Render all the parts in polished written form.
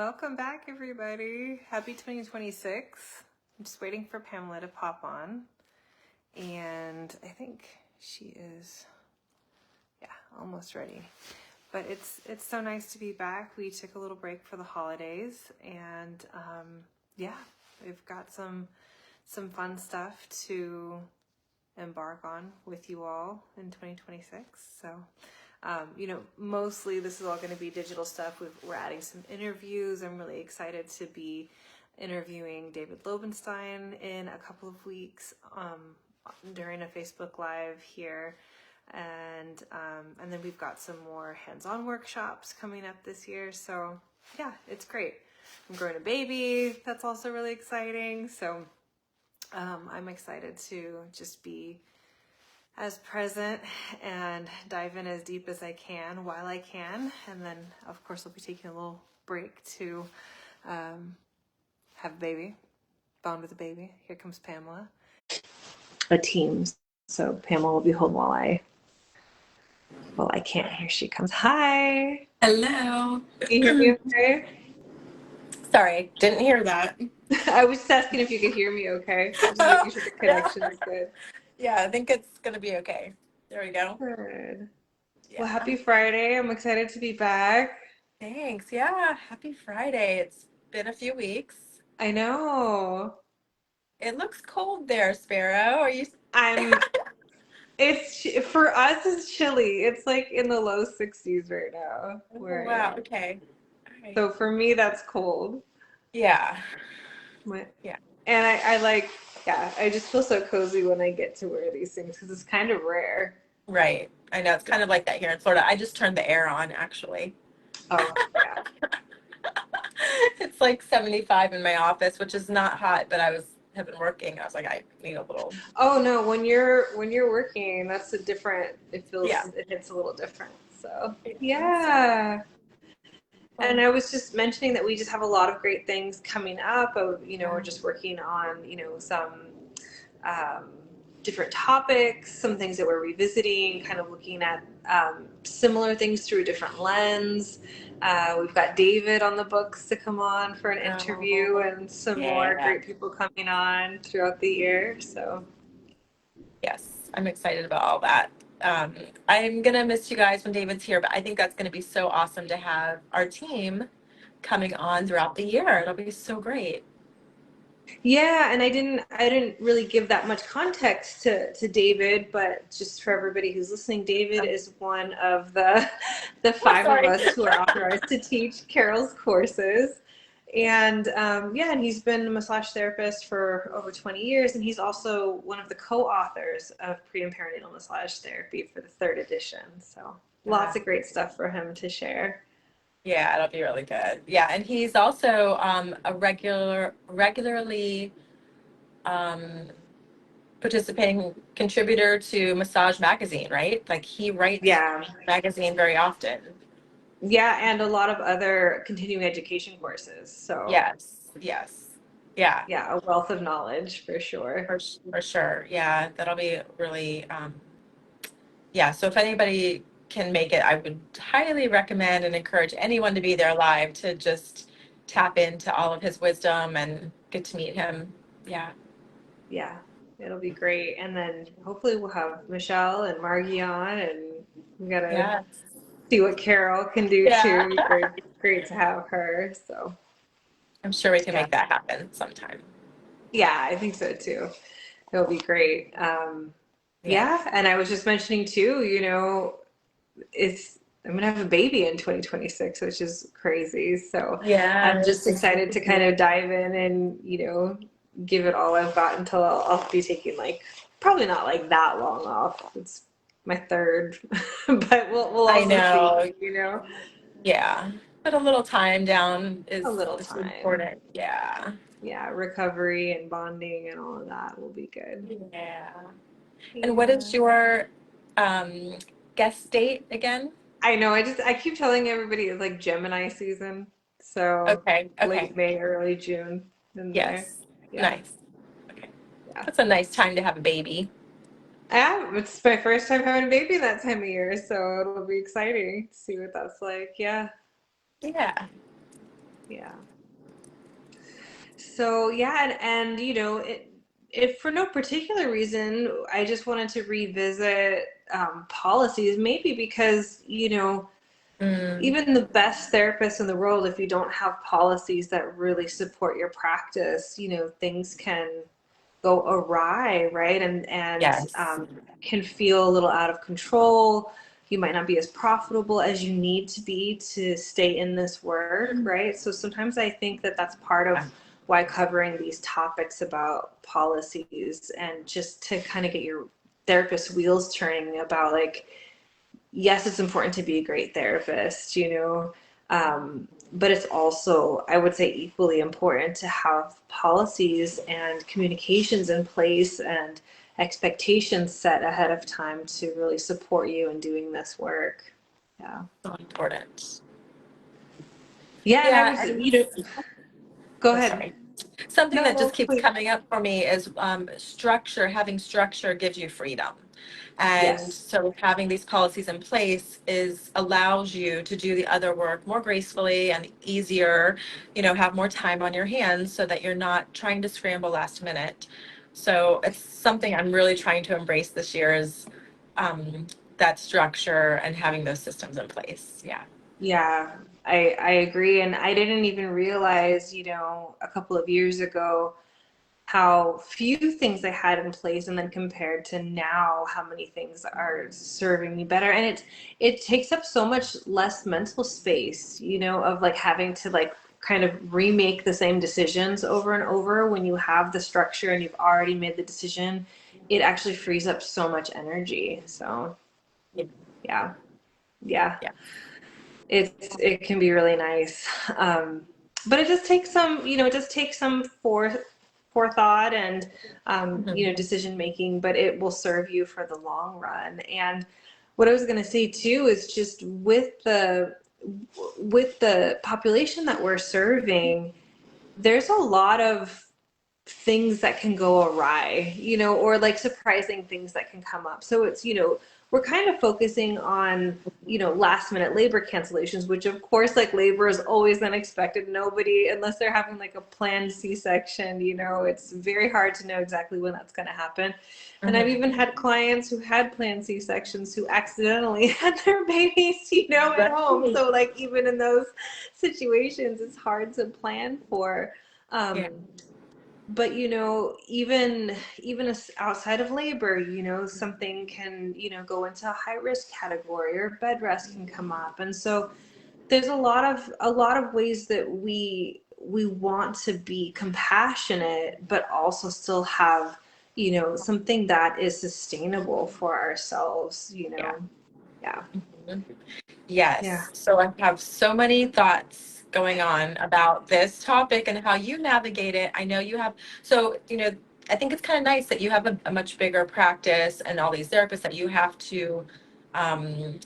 Welcome back, everybody. Happy 2026. I'm just waiting for Pamela to pop on. And I think she is, almost ready. But it's so nice to be back. We took a little break for the holidays. And we've got some fun stuff to embark on with you all in 2026. So mostly this is all going to be digital stuff. We're adding some interviews. I'm really excited to be interviewing David Lobenstein in a couple of weeks during a Facebook Live here. And then we've got some more hands-on workshops coming up this year. So yeah, it's great. I'm growing a baby. That's also really exciting. So I'm excited to just be as present and dive in as deep as I can while I can. And then, of course, I'll be taking a little break to have a baby, bond with a baby. Here comes Pamela. A team. So Pamela will be home while I can't. Here she comes. Hi. Hello. Can you hear me okay? Sorry, didn't hear that. I was just asking if you could hear me okay. Just making sure the connection is good. Yeah, I think it's going to be okay. There we go. Good. Yeah. Well, happy Friday. I'm excited to be back. Thanks. Yeah, happy Friday. It's been a few weeks. I know. It looks cold there, Sparrow. Are you? It's for us, it's chilly. It's like in the low 60s right now. Oh, Where I wow. am. Okay. All right. So for me, that's cold. Yeah. Yeah. And I just feel so cozy when I get to wear these things because it's kind of rare. Right. I know. It's kind of like that here in Florida. I just turned the air on, actually. Oh, yeah. It's like 75 in my office, which is not hot, but have been working. I was like, I need a little. Oh no, when you're working, that's it hits a little different. So yeah. And I was just mentioning that we just have a lot of great things coming up. We're just working on, some different topics, some things that we're revisiting, kind of looking at similar things through a different lens. We've got David on the books to come on for an interview and some more great people coming on throughout the year. So yes, I'm excited about all that. I'm going to miss you guys when David's here, but I think that's going to be so awesome to have our team coming on throughout the year. It'll be so great. Yeah, and I didn't really give that much context to David, but just for everybody who's listening, David is one of the five of us who are authorized to teach Carol's courses. And and he's been a massage therapist for over 20 years, and he's also one of the co-authors of Pre and Perinatal Massage Therapy for the 3rd edition. So lots of great stuff for him to share. Yeah, it'll be really good. Yeah, and he's also a regularly participating contributor to Massage Magazine, right? Like he writes magazine very often. Yeah, and a lot of other continuing education courses. So yes. Yeah, a wealth of knowledge for sure. For sure. Yeah, that'll be really so if anybody can make it, I would highly recommend and encourage anyone to be there live to just tap into all of his wisdom and get to meet him. Yeah, it'll be great. And then hopefully we'll have Michelle and Margie on, and we gotta see what Carol can do too. Great to have her. So I'm sure we can make that happen sometime. Yeah, I think so too. It'll be great. And I was just mentioning too, I'm gonna have a baby in 2026, which is crazy. So I'm just excited to kind of dive in and give it all I've got until I'll be taking probably not that long off. It's my 3rd, but we'll also see. Yeah, but a little time down is important. Yeah, recovery and bonding and all of that will be good. Yeah. And what is your guest date again? I know. I keep telling everybody it's like Gemini season. So late May, early June. Nice. Okay. Yeah. That's a nice time to have a baby. Yeah, it's my first time having a baby that time of year, so it'll be exciting to see what that's like. Yeah. Yeah. So yeah, and if for no particular reason, I just wanted to revisit policies, maybe because Mm, even the best therapists in the world, if you don't have policies that really support your practice, things can go awry, right? And yes. can feel a little out of control. You might not be as profitable as you need to be to stay in this work, right? So sometimes I think that that's part of Yeah. why covering these topics about policies and just to kind of get your therapist wheels turning about like, yes, it's important to be a great therapist, but it's also, I would say, equally important to have policies and communications in place and expectations set ahead of time to really support you in doing this work. Yeah. So important. Yeah, and I Yeah, was, and go oh, ahead. sorry. Something No, that no, just keeps please. coming up for me is structure. Having structure gives you freedom. And Yes. so having these policies in place is allows you to do the other work more gracefully and easier, have more time on your hands so that you're not trying to scramble last minute. So it's something I'm really trying to embrace this year is that structure and having those systems in place. Yeah. Yeah, I agree. And I didn't even realize, a couple of years ago, how few things I had in place, and then compared to now, how many things are serving me better. And it takes up so much less mental space, of like having to like kind of remake the same decisions over and over. When you have the structure and you've already made the decision, it actually frees up so much energy. So Yeah. yeah, yeah, Yeah. it can be really nice. But it just takes some, it just takes some forethought and Mhm. decision making, but it will serve you for the long run. And what I was going to say too is just with the population that we're serving, there's a lot of things that can go awry, or like surprising things that can come up. So it's, we're kind of focusing on, last minute labor cancellations, which of course, like labor is always unexpected. Nobody, unless they're having like a planned C-section, it's very hard to know exactly when that's going to happen. And I've Mhm. even had clients who had planned C-sections who accidentally had their babies, at home. Right. So like even in those situations, it's hard to plan for. Yeah. But even outside of labor, something can go into a high risk category, or bed rest can come up. And so there's a lot of ways that we want to be compassionate but also still have something that is sustainable for ourselves. Yeah. Yeah. Mhm. Yeah. Yes. So I have so many thoughts going on about this topic and how you navigate it. I know you have, so, I think it's kind of nice that you have a much bigger practice and all these therapists that you have to, um,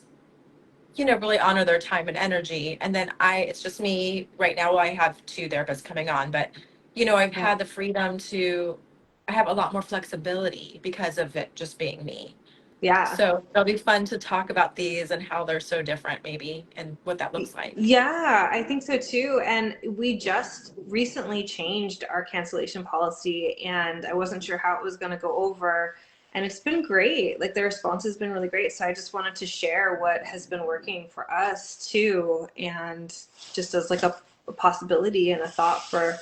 really honor their time and energy. And then it's just me right now. Well, I have two therapists coming on, but, I've Yeah. had the freedom I have a lot more flexibility because of it just being me. Yeah. So it'll be fun to talk about these and how they're so different, maybe, and what that looks like. Yeah, I think so too. And we just recently changed our cancellation policy, and I wasn't sure how it was going to go over. And it's been great. Like the response has been really great. So I just wanted to share what has been working for us too, and just as like a possibility and a thought for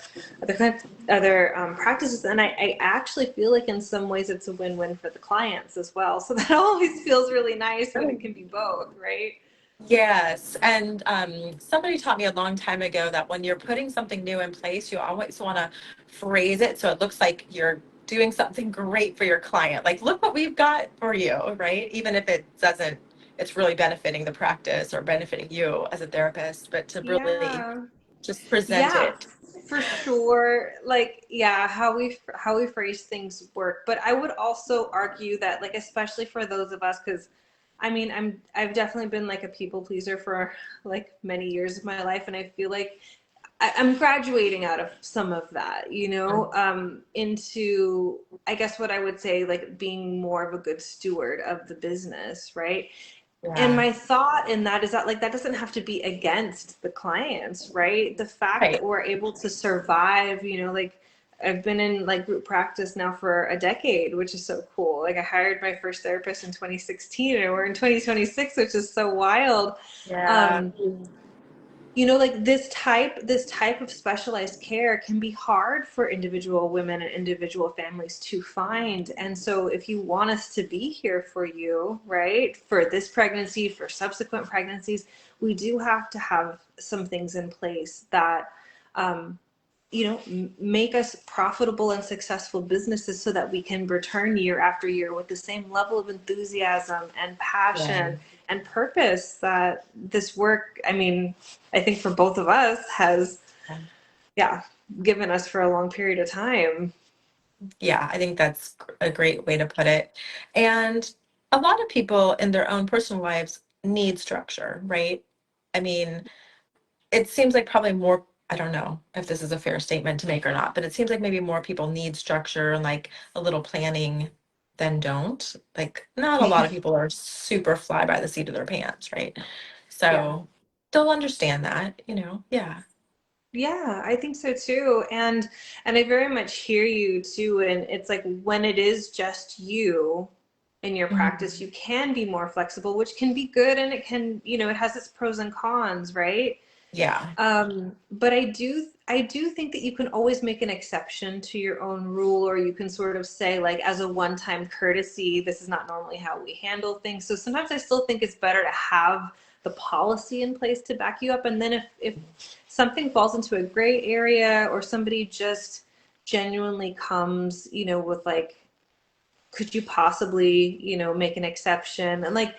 other practices. And I actually feel like in some ways it's a win-win for the clients as well. So that always feels really nice when it can be both, right? Yes, and somebody taught me a long time ago that when you're putting something new in place, you always want to phrase it so it looks like you're doing something great for your client. Like, look what we've got for you, right? Even if it doesn't, it's really benefiting the practice or benefiting you as a therapist, but to really Yeah. just present Yeah, it. for sure. Like, yeah, how we phrase things work. But I would also argue that, like, especially for those of us, because I mean, I've definitely been like a people pleaser for like many years of my life, and I feel like I'm graduating out of some of that, into, I guess what I would say, like being more of a good steward of the business, right? And Yeah. my thought in that is that like that doesn't have to be against the clients, right? The fact that Right. we're able to survive, like I've been in like group practice now for a decade, which is so cool. Like I hired my first therapist in 2016 and we're in 2026, which is so wild. Yeah. Um, like this type of specialized care can be hard for individual women and individual families to find. And so if you want us to be here for you, right, for this pregnancy, for subsequent pregnancies, we do have to have some things in place that um, make us profitable and successful businesses so that we can return year after year with the same level of enthusiasm and Yeah. passion and purpose that this work, I mean, I think for both of us has, yeah, given us for a long period of time. Yeah, I think that's a great way to put it. And a lot of people in their own personal lives need structure, right? I mean, it seems like probably more, I don't know if this is a fair statement to make or not, but it seems like maybe more people need structure and like a little planning than don't. Like, not a lot of people are super fly by the seat of their pants, right? Yeah. So they'll understand that, Yeah. Yeah, I think so too. And I very much hear you too. And it's like when it is just you in your practice, Mhm. you can be more flexible, which can be good and it can, it has its pros and cons, right? Yeah. But I do think that you can always make an exception to your own rule, or you can sort of say, like, as a one-time courtesy, this is not normally how we handle things. So sometimes I still think it's better to have the policy in place to back you up. And then if something falls into a gray area or somebody just genuinely comes, with like, could you possibly, make an exception? And like,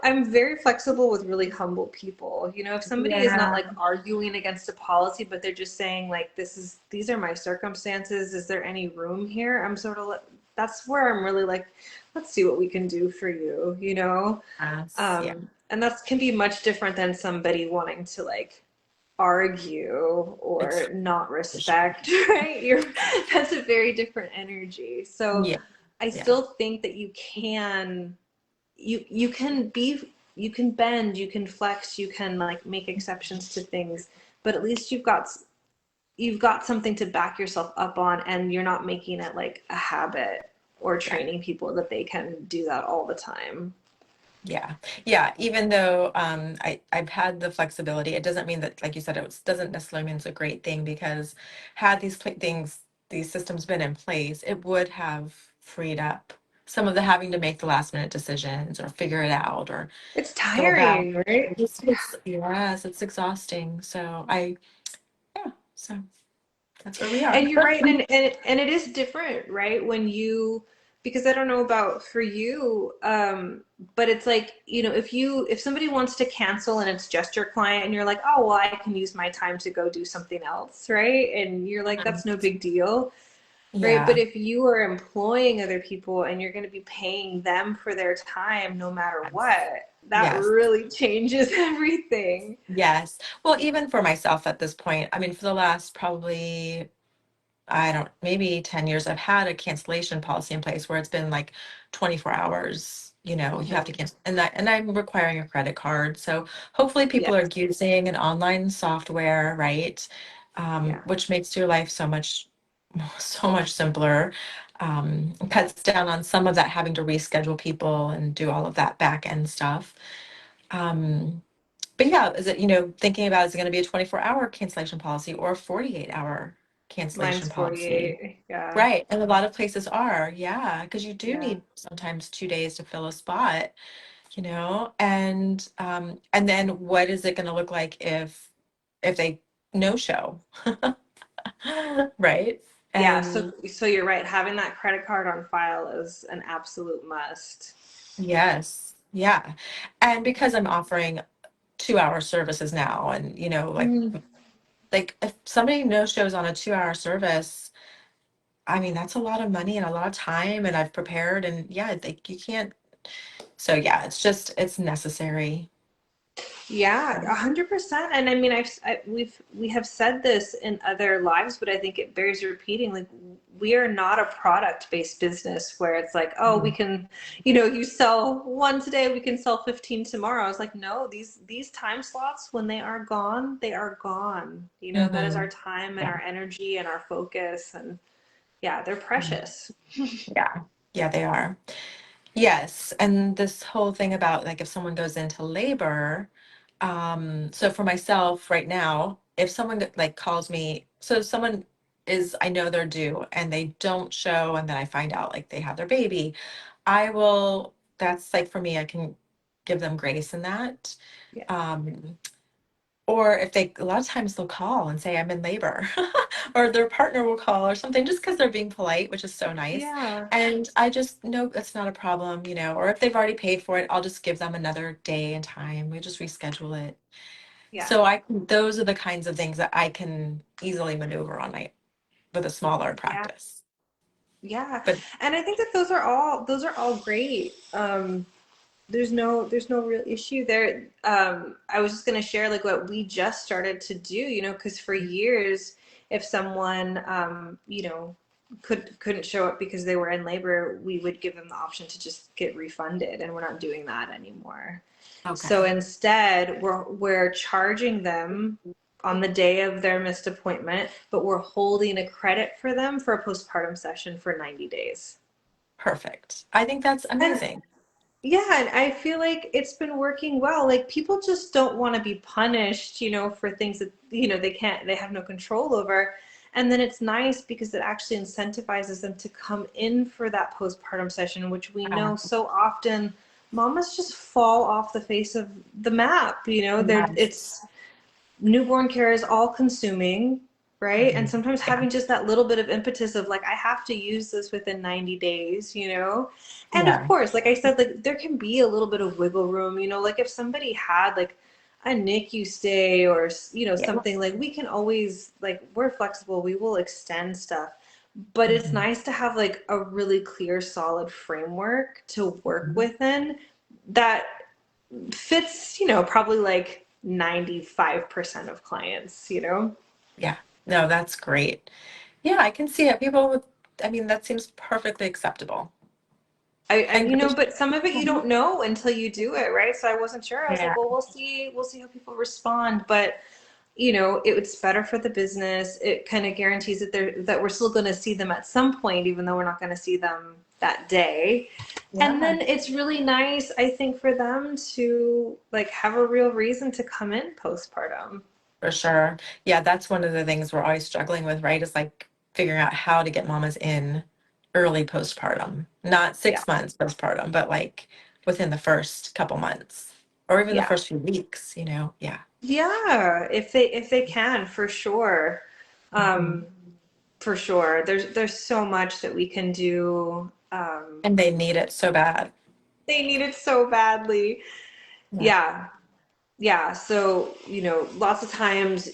I'm very flexible with really humble people. If somebody is not Yeah. like arguing against a policy, but they're just saying like, these are my circumstances. Is there any room here? I'm sort of like, that's where I'm really like, let's see what we can do for you. Yes. Yeah. And that can be much different than somebody wanting to like argue or It's not for sure. respect, right? That's a very different energy. So Yeah. I Yeah. still think that you can bend, you can flex, you can like make exceptions to things, but at least you've got something to back yourself up on, and you're not making it like a habit or Yeah. training people that they can do that all the time. Yeah. Yeah. Even though I've had the flexibility, it doesn't mean that, like you said, doesn't necessarily mean it's a great thing because had these systems been in place, it would have freed up some of the having to make the last minute decisions or figure it out or It's go about. tiring, right? Yes, it's exhausting. Yeah, so that's where we are. And you're right, and it is different, right? Because I don't know about for you, but it's like, if somebody wants to cancel and it's just your client and you're like, oh well, I can use my time to go do something else, right? And you're like, Mhm. that's no big deal, right? But Yeah. if you are employing other people and you're going to be paying them for their time no matter Yes. what, that Yes. really changes everything. Yes. Well, even for myself at this point, I mean, for the last probably, I don't, maybe 10 years, I've had a cancellation policy in place where it's been like 24 hours, you have to Mhm. cancel, and I'm requiring a credit card. So hopefully people are Yes. using an online software, right? Yeah. Which makes your life so much simpler. Cuts down on some of that having to reschedule people and do all of that back end stuff. Um, but yeah, is it, thinking about is it going to be a 24-hour cancellation policy or a 48-hour cancellation Mine's policy? 48. Yeah. Right. And a lot of places are, yeah, because you do Yeah. need sometimes 2 days to fill a spot, and then what is it going to look like if they no show? Right? Yeah, so And so you're right. Having that credit card on file is an absolute must. yes, yeah. And because I'm offering 2-hour services now and Mm. like if somebody no shows on a 2-hour service, I mean, that's a lot of money and a lot of time, and I've prepared, and yeah, like you can't. So yeah, it's necessary. Yeah, So, 100%. And I mean, we have said this in other lives, but I think it bears repeating. Like, we are not a product-based business where it's like, oh, we mhm, can, you sell one today, we can sell 15 tomorrow. I was like, no, these time slots, when they are gone, they are gone. That is our mhm, time and yeah, our energy and our focus, and yeah, they're mhm, precious. yeah, yeah, they are. Yes, and this whole thing about like if someone goes into labor, so for myself right now, if someone like calls me, so if someone is, I know they're due and they don't show, and then I find out like they have their baby, I will, that's like for me, I can give them grace in that. Yeah. Um, or if they, a lot of times they'll call and say I'm in labor, or their partner will call or something, just because they're being polite, which is so nice. Yeah. And I just know that's not a problem, or if they've already paid for it, I'll just give them another day and time. We just reschedule it. Yeah. So those are the kinds of things that I can easily maneuver on my with a smaller Yeah. practice. Yeah. But And I think that those are all great. There's no real issue there. I was just going to share like what we just started to do, because for years, if someone, couldn't show up because they were in labor, we would give them the option to just get refunded, and we're not doing that anymore. So okay, instead, we're charging them on the day of their missed appointment, but we're holding a credit for them for a postpartum session for 90 days. perfect. I think that's And amazing. yeah, and I feel like it's been working well. Like, people just don't want to be punished, for things that, they have no control over. And then it's nice because it actually incentivizes them to come in for that postpartum session, which we Uh, know so often mamas just fall off the face of the map. yes. It's newborn care is all consuming, right? And Mhm. sometimes Yeah. having just that little bit of impetus of like, I have to use this within 90 days. And of Yeah. course, like I said, like there can be a little bit of wiggle room, like if somebody had like a NICU stay or, Yeah. something, like we can always, like, we're flexible, we will extend stuff. But it's Mhm. nice to have like a really clear, solid framework to work Mhm. within that fits, probably like 95% of clients. Yeah. No, that's great. Yeah, I can see it. People would, I mean, that seems perfectly acceptable. And And great. but some of it you Mhm. don't know until you do it, right? So I wasn't sure. I was like, Yeah. well, we'll see how people respond. But it's better for the business. It kind of guarantees that we're still going to see them at some point, even though we're not going to see them that day. And Yeah, then it's really nice, I think, for them to like have a real reason to come in postpartum. for sure. Yeah, that's one of the things we're always struggling with, right? Is like figuring out how to get mamas in early postpartum, not Yeah. 6 months postpartum, but like within the first couple months or even the Yeah. first few weeks. Yeah. Yeah, if they can, for sure. Mhm. Um, for sure. There's so much that we can do. And they need it so bad. They need it so badly. Yeah. Yeah. Yeah. So, lots of times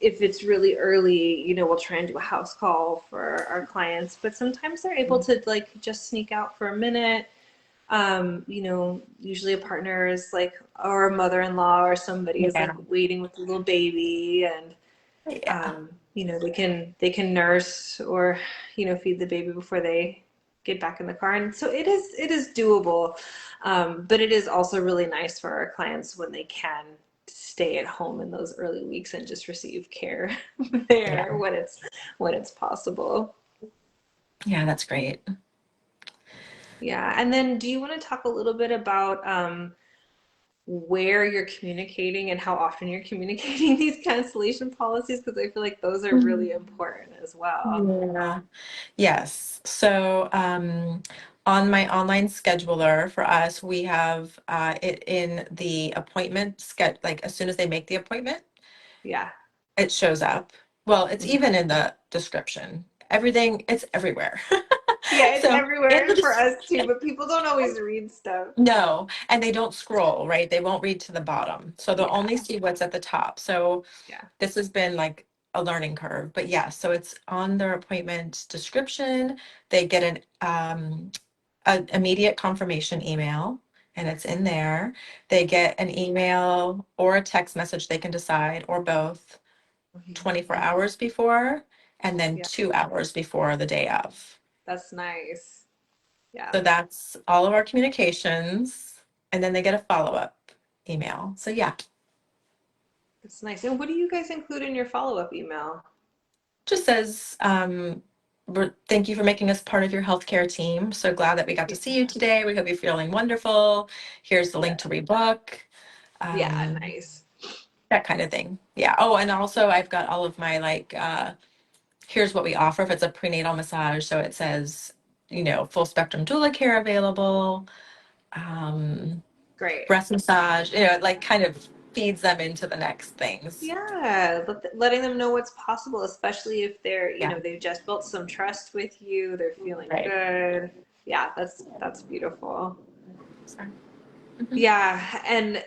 if it's really early, we'll try and do a house call for our clients, but sometimes they're able to like just sneak out for a minute. Usually a partner is like, or a mother-in-law or somebody is like Yeah. waiting with a little baby, and Yeah. they can nurse or feed the baby before they get back in the car, and so it is doable. But it is also really nice for our clients when they can stay at home in those early weeks and just receive care Yeah. there when it's possible. Yeah, that's great. Yeah. And then do you want to talk a little bit about where you're communicating and how often you're communicating these cancellation policies? Because I feel like those are really important as well. Yeah. Yes. So on my online scheduler for us, we have it in the appointment like as soon as they make the appointment, Yeah. it shows up. Well, it's Mhm. even in the description. Everything, it's everywhere. Yeah, it's So in the everywhere for us too, but people don't always read stuff. no, and they don't scroll, right? They won't read to the bottom. So they'll Yeah. only see what's at the top. So Yeah. this has been like a learning curve. But yeah, so it's on their appointment description. They get an immediate confirmation email. and it's in there. They get an email or a text message, they can decide, or both, 24 hours before, and then Yeah, 2 hours before the day of. that's nice. Yeah, So that's all of our communications, and then they get a follow-up email. So yeah, that's nice. And what do you guys include in your follow-up email? just says, thank you for making us part of your healthcare team. So glad that we got to see you today. We hope you're feeling wonderful. Here's the Yeah, link to rebook. yeah, Um, nice. that kind of thing. Yeah. Oh, and also I've got all of my like, here's what we offer if it's a prenatal massage. So it says, full spectrum doula care available, um, Great. breast massage, it like kind of feeds them into the next things. Yeah, letting them know what's possible, especially if they're, Yeah. they've just built some trust with you, they're feeling Right. good. Yeah, that's beautiful. So, mhm. Yeah, and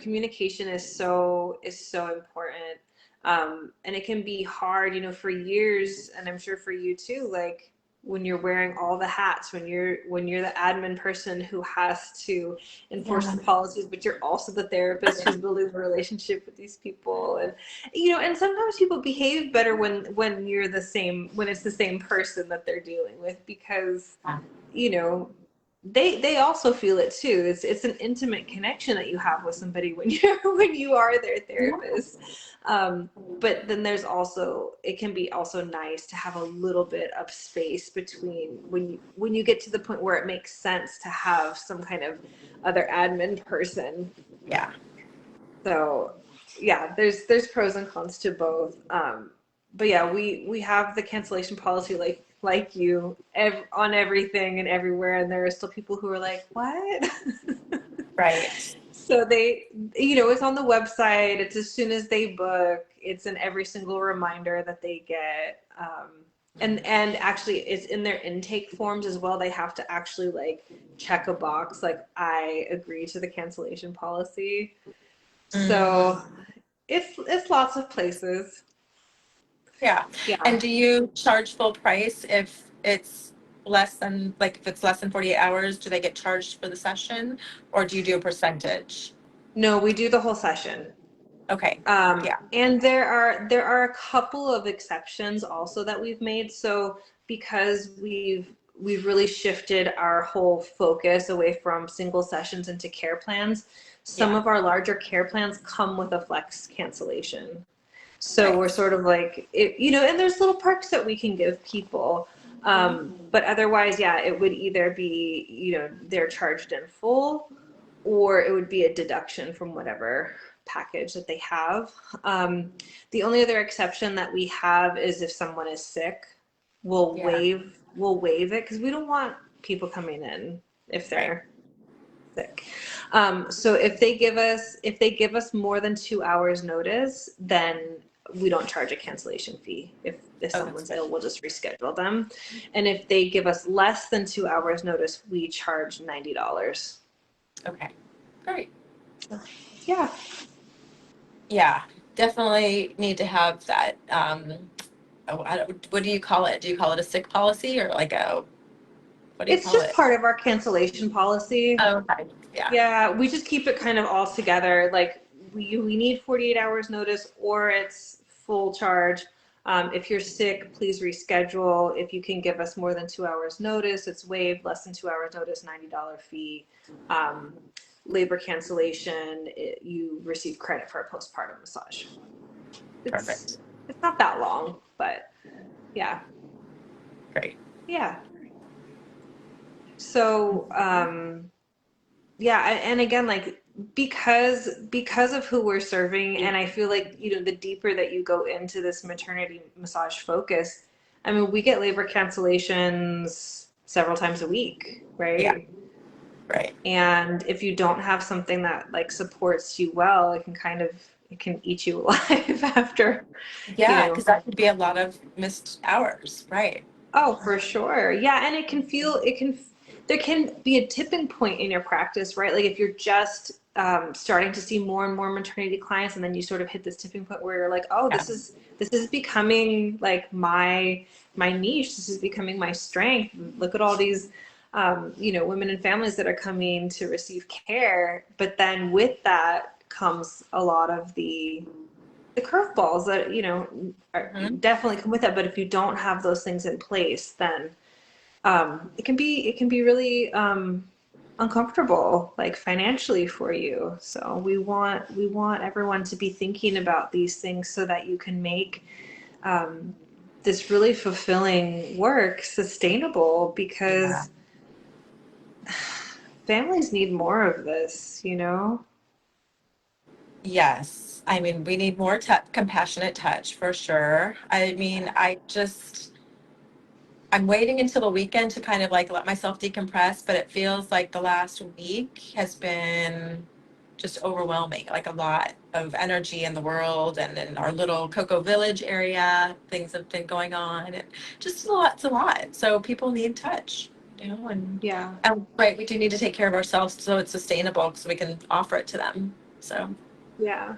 communication is so important. And it can be hard, for years, and I'm sure for you too, like when you're wearing all the hats, when you're the admin person who has to enforce Yeah. the policies, but you're also the therapist who's building the relationship with these people. And sometimes people behave better when it's the same person that they're dealing with, because you know they also feel it too. It's an intimate connection that you have with somebody when you are their Yeah. therapist. But then it can be also nice to have a little bit of space between when you get to the point where it makes sense to have some kind of other admin person. Yeah. So yeah, there's pros and cons to both. But yeah, we have the cancellation policy like you on everything and everywhere, and there are still people who are like, what? Right. So it's on the website. It's as soon as they book. It's in every single reminder that they get. And actually, it's in their intake forms as well. They have to actually like check a box like I agree to the cancellation policy. Mm. So it's lots of places. Yeah. Yeah. And do you charge full price if it's if it's less than 48 hours, do they get charged for the session, or do you do a percentage? No, we do the whole session. Okay. Yeah. And there are a couple of exceptions also that we've made. So because we've really shifted our whole focus away from single sessions into care plans, some Yeah. of our larger care plans come with a flex cancellation. So we're Nice. sort of like, and there's little perks that we can give people. Mhm. But otherwise, yeah, it would either be, they're charged in full, or it would be a deduction from whatever package that they have. The only other exception that we have is if someone is sick, Yeah. we'll waive it, because we don't want people coming in if Right. they're sick. So if they give us more than 2 hours notice, then we don't charge a cancellation fee. If Oh, that's someone's good. ill, we'll just reschedule them. And if they give us less than 2 hours notice, we charge $90. Okay. Great. Yeah. Yeah. Definitely need to have that. What do you call it? Do you call it a sick policy, or like what do you It's call just it? part of our cancellation policy. Oh, okay. Yeah. Yeah, we just keep it kind of all together. Like we need 48 hours notice, or it's full charge. If you're sick, please reschedule. If you can give us more than 2 hours notice, it's waived. Less than 2 hours notice, $90 fee. Um, Labor cancellation, you receive credit for a postpartum massage. It's Perfect. it's not that long, but yeah, Great. yeah. So yeah, and again, like because of who we're serving, and I feel like the deeper that you go into this maternity massage focus, I mean, we get labor cancellations several times a week, Yeah. right? Right. And if you don't have something that like supports you well, it can eat you alive after, you Yeah, know because that could be a lot of missed hours. Right. Oh, for sure. Yeah, and there can be a tipping point in your practice, right? Like if you're just starting to see more and more maternity clients, and then you sort of hit this tipping point where you're like, oh, Yeah. this is becoming like my niche. This is becoming my strength. Look at all these women and families that are coming to receive care. But then with that comes a lot of the curveballs that, are Mhm. definitely come with that. But if you don't have those things in place, then it can be really uncomfortable, like financially for you. So we want everyone to be thinking about these things so that you can make um, this really fulfilling work sustainable, Yeah. because families need more of this. Yes. I mean, we need more compassionate touch for sure. I mean, I'm waiting until the weekend to kind of like let myself decompress, but it feels like the last week has been just overwhelming, like a lot of energy in the world and in our little Cocoa Village area. Things have been going on and just a lot, it's a lot. So people need touch, Yeah, and right, we do need to take care of ourselves so it's sustainable so we can offer it to them. So, yeah,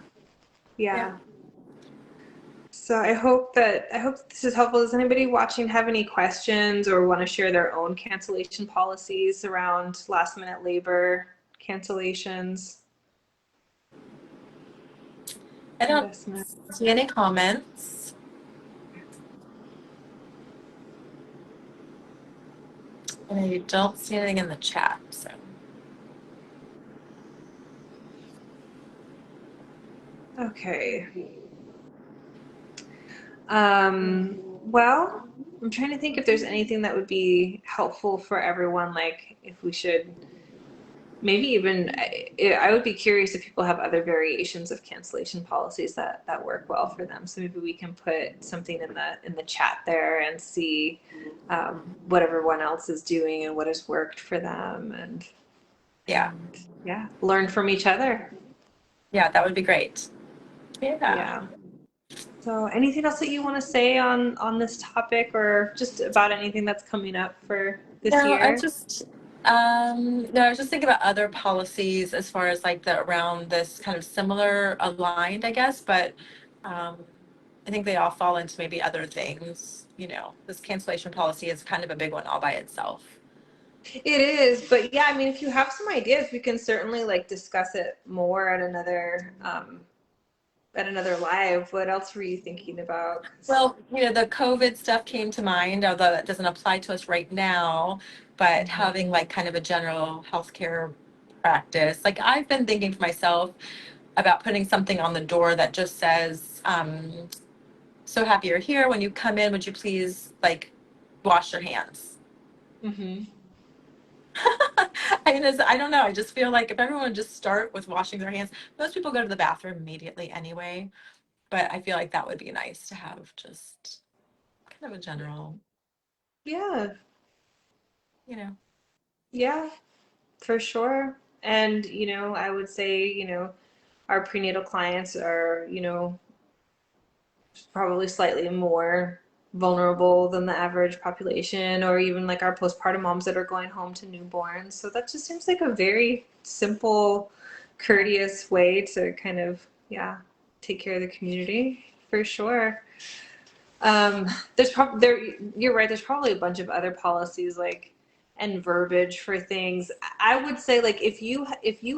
yeah. yeah. So I hope this is helpful. Does anybody watching have any questions or want to share their own cancellation policies around last minute labor cancellations, I don't investment? see any comments and I don't see anything in the chat. So, Okay. Well, I'm trying to think if there's anything that would be helpful for everyone. Like if we should maybe even, I would be curious if people have other variations of cancellation policies that work well for them. So maybe we can put something in the chat there and see what everyone else is doing and what has worked for them, and yeah, yeah, learn from each other. yeah, that would be great. Yeah. Yeah. So anything else that you want to say on this topic, or just about anything that's coming up for this No, year? no, I was just thinking about other policies as far as like the around this kind of similar aligned, I guess, but um, I think they all fall into maybe other things. This cancellation policy is kind of a big one all by itself. It is, but yeah, I mean, if you have some ideas, we can certainly like discuss it more at another live. What else were you thinking about? 'Cause- Well, the COVID stuff came to mind, although that doesn't apply to us right now, but having like kind of a general healthcare practice. Like I've been thinking for myself about putting something on the door that just says, so happy you're here. When you come in, would you please like wash your hands? Mhm. I mean, I don't know. I just feel like if everyone would just start with washing their hands, most people go to the bathroom immediately anyway. But I feel like that would be nice to have just kind of a general, Yeah, you know. yeah, for sure. And I would say, our prenatal clients are, probably slightly more vulnerable than the average population, or even like our postpartum moms that are going home to newborns. So that just seems like a very simple, Yeah. courteous way to kind of, yeah, take care of the community for sure. You're right. There's probably a bunch of other policies like and verbiage for things. I would say like if you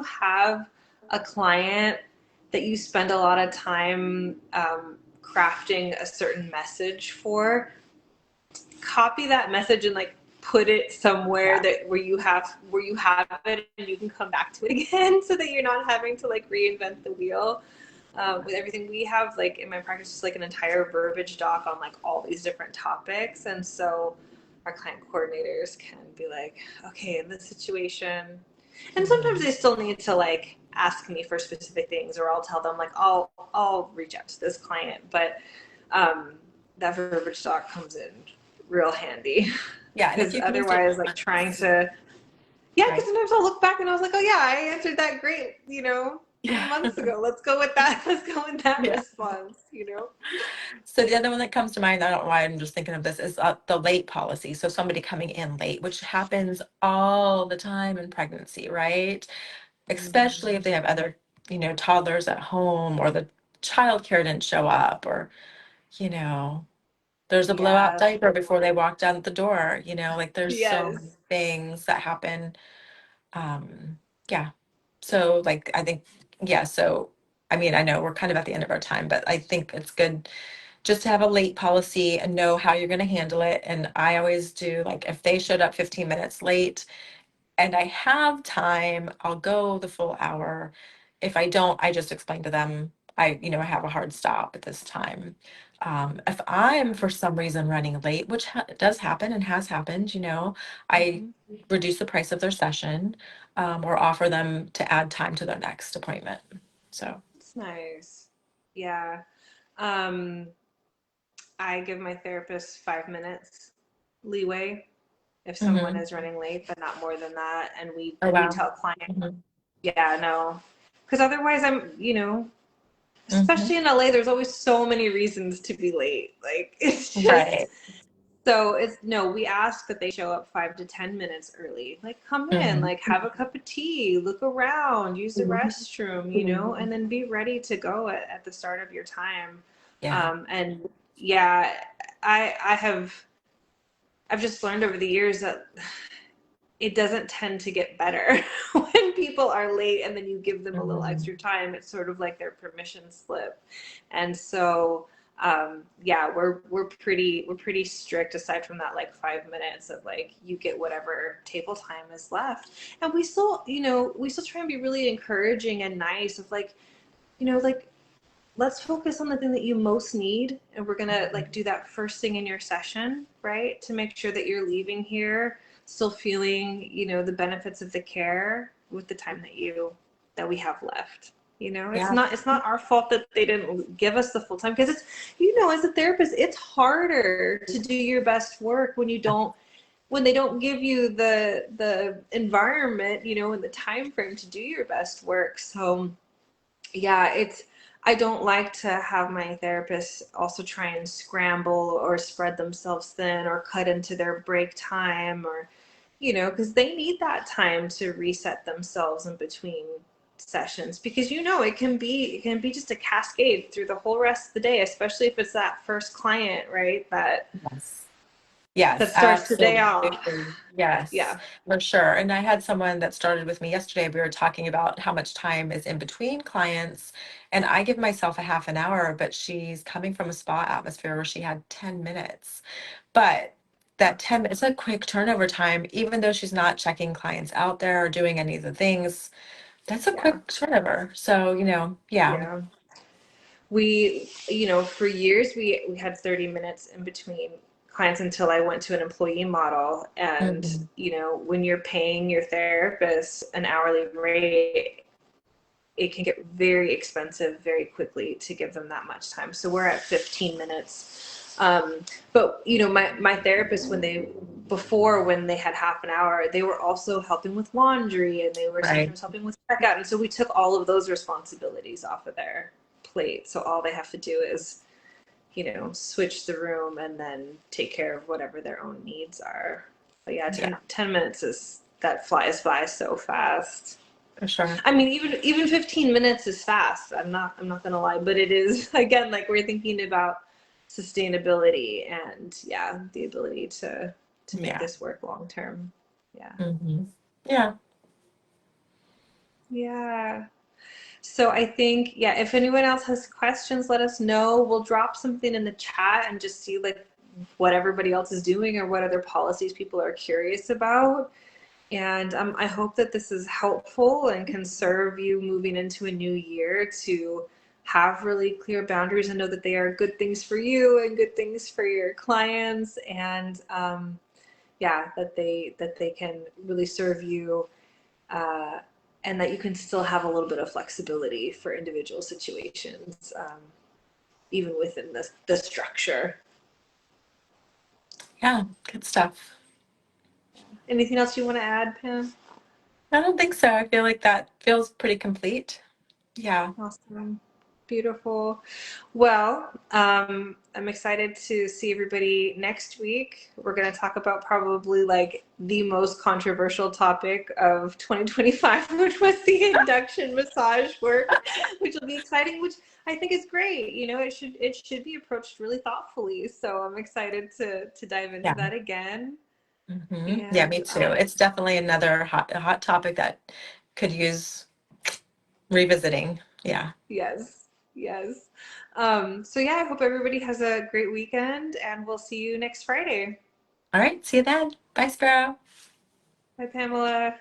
have a client that you spend a lot of time crafting a certain message for, copy that message and like put it somewhere Yeah. that where you have it and you can come back to it again, so that you're not having to like reinvent the wheel. With everything we have, like in my practice, just like an entire verbiage doc on like all these different topics, and so our client coordinators can be like, okay, in this situation, and sometimes Mhm. they still need to like ask me for specific things, or I'll tell them like I'll reach out to this client, but um, that verbiage doc comes in real handy, Yeah. And if because you can use it otherwise, like trying once, to, yeah, because right? sometimes I'll look back and I was like, oh yeah, I answered that great, Yeah. 3 months ago. Let's go with that. Let's go with that Yeah. response. So the other one that comes to mind, I don't know why I'm just thinking of this, is the late policy. So somebody coming in late, which happens all the time in pregnancy, right? Especially if they have other, toddlers at home or the childcare didn't show up or, you know, There's a blowout Yeah. diaper before they walked out the door, like there's so many Yes. things that happen. Um, yeah. So like I think, yeah, so I mean, I know we're kind of at the end of our time, but I think it's good just to have a late policy and know how you're going to handle it. And I always do, like, if they showed up 15 minutes late and I have time, I'll go the full hour. If I don't, I just explain to them, I have a hard stop at this time. If I'm for some reason running late, which does happen and has happened, I Mhm. reduce the price of their session, or offer them to add time to their next appointment. So, It's nice. Yeah. Um, I give my therapist 5 minutes leeway if someone mhm. is running late, but not more than that. And Oh, we wow. tell clients, Mhm. yeah, no, because otherwise Mhm. especially in LA, there's always so many reasons to be late. Like it's just Right. so it's no, we ask that they show up 5 to 10 minutes early. Like come in, Mhm. like have a cup of tea, look around, use the restroom, and then be ready to go at the start of your time. Yeah. And yeah, I have I've just learned over the years that it doesn't tend to get better when people are late and then you give them a little Mhm. extra time. It's sort of like their permission slip. And so yeah, we're pretty strict aside from that like 5 minutes of like you get whatever table time is left. And we still try and be really encouraging and nice of like, like let's focus on the thing that you most need, and we're gonna like do that first thing in your session, right, to make sure that you're leaving here still feeling the benefits of the care with the time that we have left. It's Yeah. not our fault that they didn't give us the full time, because it's as a therapist it's harder to do your best work when they don't give you the environment and the time frame to do your best work. So yeah, I don't like to have my therapists also try and scramble or spread themselves thin or cut into their break time, or because they need that time to reset themselves in between sessions, because it can be just a cascade through the whole rest of the day, especially if it's that first client, right, Yes. Yes, that starts the day off. absolutely. Yes, Yeah. for sure. And I had someone that started with me yesterday. We were talking about how much time is in between clients, and I give myself a half an hour, but she's coming from a spa atmosphere where she had 10 minutes. But that 10 minutes, a quick turnover time, even though she's not checking clients out there or doing any of the things, that's a Yeah. quick turnover. So, yeah. Yeah. For years we had 30 minutes in between clients until I went to an employee model. And Mhm. when you're paying your therapist an hourly rate, it can get very expensive very quickly to give them that much time. So we're at 15 minutes. But my therapist, when they had half an hour, they were also helping with laundry, and they were Right. sometimes helping with checkout. And so we took all of those responsibilities off of their plate. So all they have to do is, switch the room and then take care of whatever their own needs are. But yeah, Yeah, 10 minutes that flies by so fast. for sure. I mean, even 15 minutes is fast. I'm not gonna lie, but it is again like we're thinking about sustainability and yeah, the ability to make Yeah. this work long term. Yeah. Hmm. Yeah. Yeah. So I think, yeah, if anyone else has questions, let us know. We'll drop something in the chat and just see like what everybody else is doing or what other policies people are curious about. And I hope that this is helpful and can serve you moving into a new year to have really clear boundaries and know that they are good things for you and good things for your clients. And yeah, that they can really serve you, uh, and that you can still have a little bit of flexibility for individual situations, even within the structure. Yeah. Good stuff. Anything else you want to add, Pam? I don't think so. I feel like that feels pretty complete. Yeah. Awesome. Beautiful. Well, I'm excited to see everybody next week. We're going to talk about probably like the most controversial topic of 2025, which was the induction massage work, which will be exciting, which I think is great. You know, it should be approached really thoughtfully. So I'm excited to dive into Yeah. that again. Yeah, And me too. It's definitely another hot topic that could use revisiting. Yeah. yes, yes. So yeah, I hope everybody has a great weekend, and we'll see you next Friday. All right. See you then. Bye, Sparrow. Bye, Pamela.